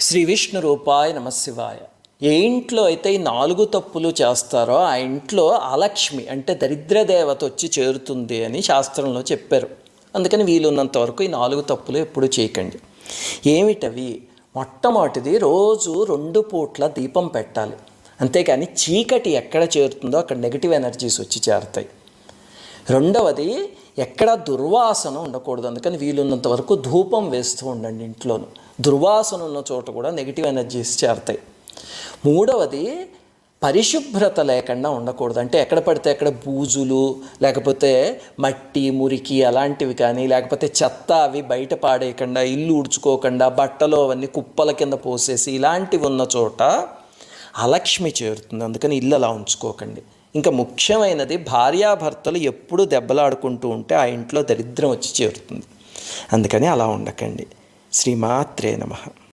శ్రీ విష్ణు రూపాయ నమశివాయ. ఏ ఇంట్లో అయితే ఈ 4 తప్పులు చేస్తారో ఆ ఇంట్లో అలక్ష్మి అంటే దరిద్ర దేవత వచ్చి చేరుతుంది అని శాస్త్రంలో చెప్పారు. అందుకని వీలున్నంత వరకు ఈ 4 తప్పులు ఎప్పుడూ చేయకండి. ఏమిటవి? మొట్టమొదటిది, రోజు 2 పూట్ల దీపం పెట్టాలి. అంతేకాని చీకటి ఎక్కడ చేరుతుందో అక్కడ నెగిటివ్ ఎనర్జీస్ వచ్చి చేరుతాయి. రెండవది, ఎక్కడ దుర్వాసన ఉండకూడదు. అందుకని వీలున్నంత వరకు ధూపం వేస్తూ ఉండండి ఇంట్లోనూ. దుర్వాసన ఉన్న చోట కూడా నెగిటివ్ ఎనర్జీస్ చేరుతాయి. మూడవది, పరిశుభ్రత లేకుండా ఉండకూడదు. అంటే ఎక్కడ పడితే అక్కడ బూజులు, లేకపోతే మట్టి మురికి అలాంటివి కానీ, లేకపోతే చెత్త అవి బయట పాడేయకుండా, ఇల్లు ఉడుచుకోకుండా, బట్టలు అవన్నీ కుప్పల కింద పోసేసి ఇలాంటివి ఉన్న చోట అలక్ష్మి చేరుతుంది. అందుకని ఇల్లు అలా ఉంచుకోకండి. ఇంకా ముఖ్యమైనది, భార్యాభర్తలు ఎప్పుడూ దెబ్బలాడుకుంటూ ఉంటే ఆ ఇంట్లో దరిద్రం వచ్చి చేరుతుంది. అందుకని అలా ఉండకండి. శ్రీమాత్రే నమః.